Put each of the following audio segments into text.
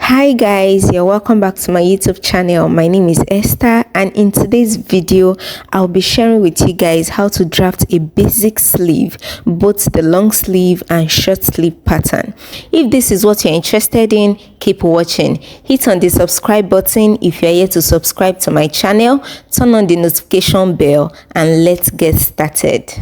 Hi guys, you're welcome back to my YouTube channel. My name is Esther, and in today's video I'll be sharing with you guys how to draft a basic sleeve, both the long sleeve and short sleeve pattern. If this is what you're interested in, keep watching. Hit on the subscribe button if you're yet to subscribe to my channel, turn on the notification bell, and let's get started.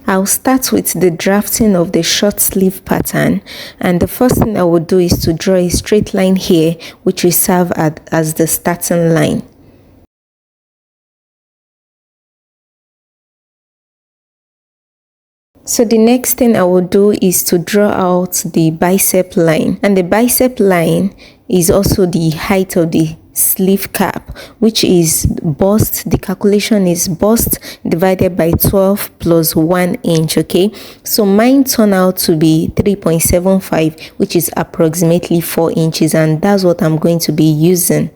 I'll start with the drafting of the short sleeve pattern, and the first thing I will do is to draw a straight line here which will serve as the starting line. So the next thing I will do is to draw out the bicep line, and the bicep line is also the height of the sleeve cap, which is bust. The calculation is bust divided by 12 plus 1 inch. Okay, so mine turned out to be 3.75, which is approximately 4 inches, and that's what I'm going to be using.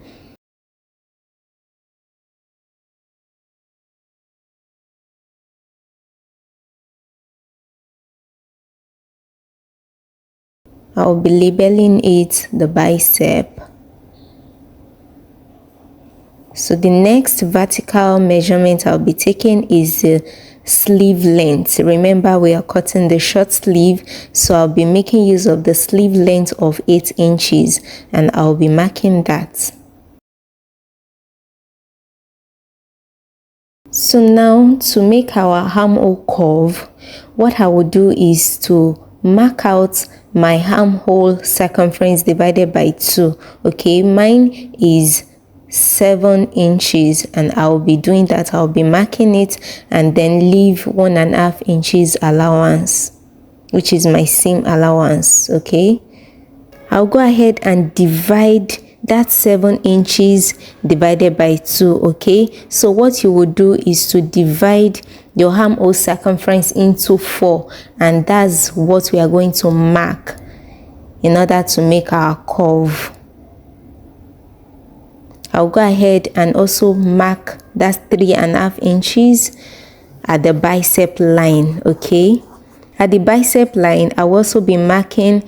I'll be labeling it the bicep. So the next vertical measurement I'll be taking is the sleeve length. Remember, we are cutting the short sleeve, so I'll be making use of the sleeve length of 8 inches, and I'll be marking that. So now, to make our armhole curve, what I will do is to mark out my armhole circumference divided by 2. Okay, mine is 7 inches, and I'll be doing that. I'll be marking it and then leave 1.5 inches allowance, which is my seam allowance. Okay, I'll go ahead and divide that 7 inches divided by 2. Okay, so what you will do is to divide your armhole circumference into 4, and that's what we are going to mark in order to make our curve. I'll go ahead and also mark that 3.5 inches at the bicep line. Okay, at the bicep line I'll also be marking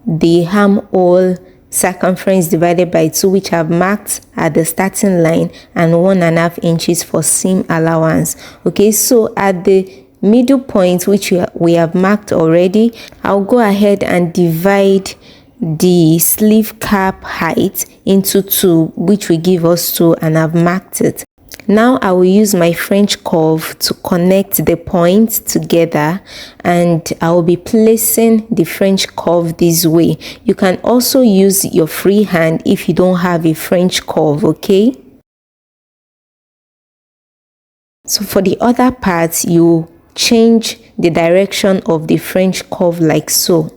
the armhole circumference divided by 2, which I've marked at the starting line, and 1.5 inches for seam allowance. Okay, so at the middle point, which we have marked already, I'll go ahead and divide the sleeve cap height into 2, which will give us 2, and I've marked it. Now I will use my French curve to connect the points together, and I will be placing the French curve this way. You can also use your free hand if you don't have a French curve. Okay, so for the other parts, you change the direction of the French curve like so.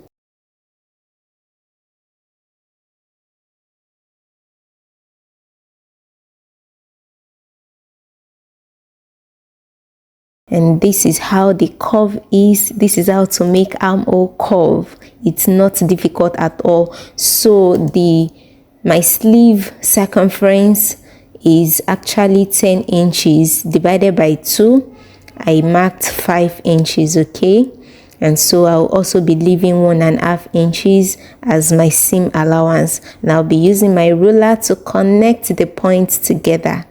And this is how the curve is. This is how to make armhole curve. It's not difficult at all. So my sleeve circumference is actually 10 inches divided by 2. I marked 5 inches. Okay, and so I'll also be leaving 1.5 inches as my seam allowance, and I'll be using my ruler to connect the points together.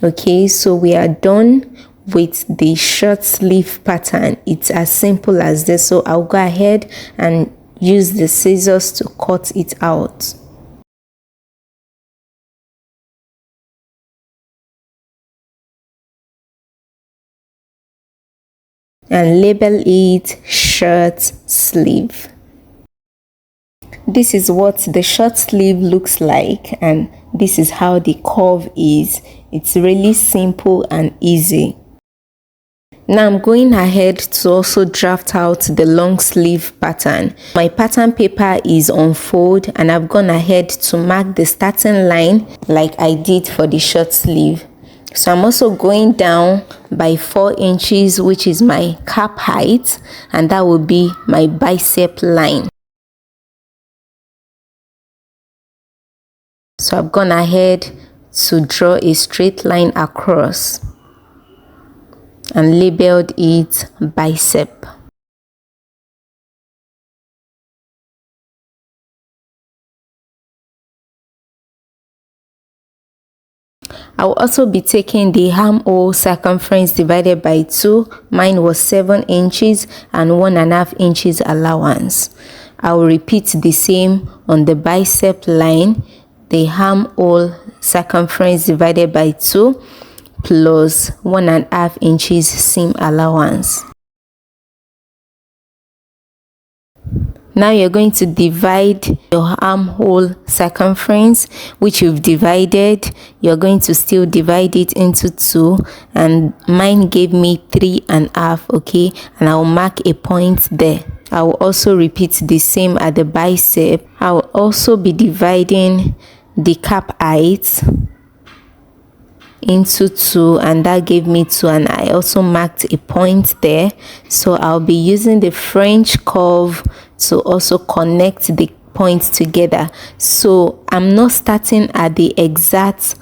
Okay, so we are done with the short sleeve pattern. It's as simple as this. So I'll go ahead and use the scissors to cut it out. And label it short sleeve. This is what the short sleeve looks like, and this is how the curve is. It's really simple and easy. Now I'm going ahead to also draft out the long sleeve pattern. My pattern paper is on fold, and I've gone ahead to mark the starting line like I did for the short sleeve. So I'm also going down by 4 inches, which is my cap height, and that will be my bicep line. So I've gone ahead to draw a straight line across. and labeled it bicep. I will also be taking the armhole circumference divided by 2. Mine was 7 inches and 1.5 inches allowance. I will repeat the same on the bicep line. The armhole circumference divided by 2 plus 1.5 inches seam allowance. Now you're going to divide your armhole circumference, which you've divided. You're going to still divide it into 2, and mine gave me 3.5, okay, and I'll mark a point there. I will also repeat the same at the bicep. I will also be dividing the cap height into 2, and that gave me 2, and I also marked a point there. So I'll be using the French curve to also connect the points together. So I'm not starting at the exact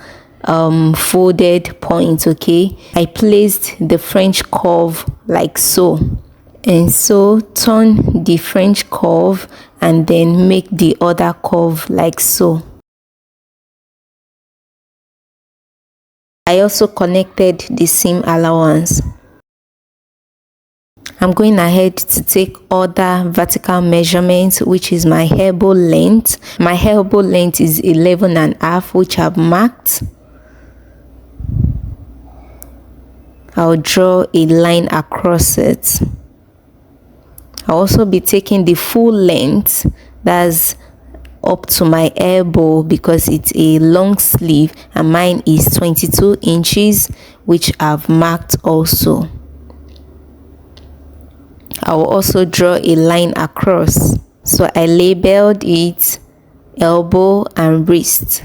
folded point, okay. I placed the French curve like so, and so turn the French curve and then make the other curve like so. I also connected the seam allowance. I'm going ahead to take other vertical measurements, which is my elbow length. My elbow length is 11.5, which I've marked. I'll draw a line across it. I'll also be taking the full length, that's up to my elbow because it's a long sleeve, and mine is 22 inches, which I've marked also. I will also draw a line across. So I labeled it elbow and wrist.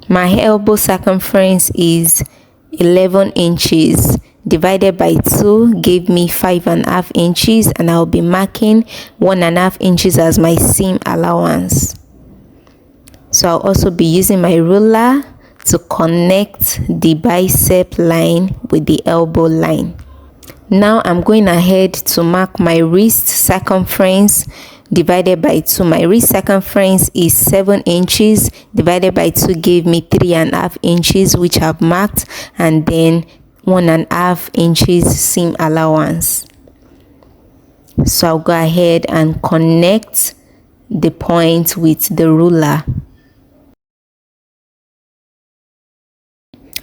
My elbow circumference is 11 inches. Divided by 2 gave me 5.5 inches, and I'll be marking 1.5 inches as my seam allowance. So I'll also be using my ruler to connect the bicep line with the elbow line. Now I'm going ahead to mark my wrist circumference divided by 2. My wrist circumference is 7 inches. Divided by 2 gave me 3.5 inches, which I've marked, and then 1.5 inches seam allowance. So I'll go ahead and connect the point with the ruler.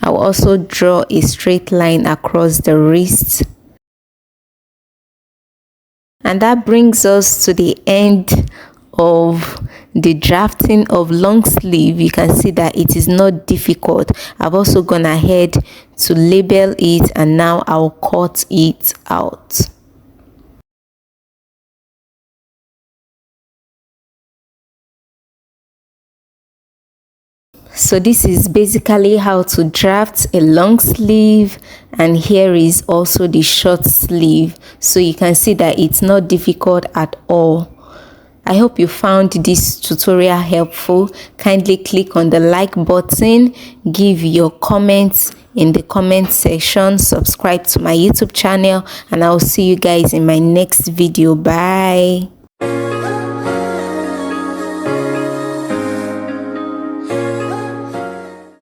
I'll also draw a straight line across the wrist. And that brings us to the end of the drafting of long sleeve. You can see that it is not difficult. I've also gone ahead to label it, and now I'll cut it out. So this is basically how to draft a long sleeve, and here is also the short sleeve. So you can see that it's not difficult at all. I hope you found this tutorial helpful. Kindly click on the like button, give your comments in the comment section, subscribe to my YouTube channel, and I'll see you guys in my next video. Bye.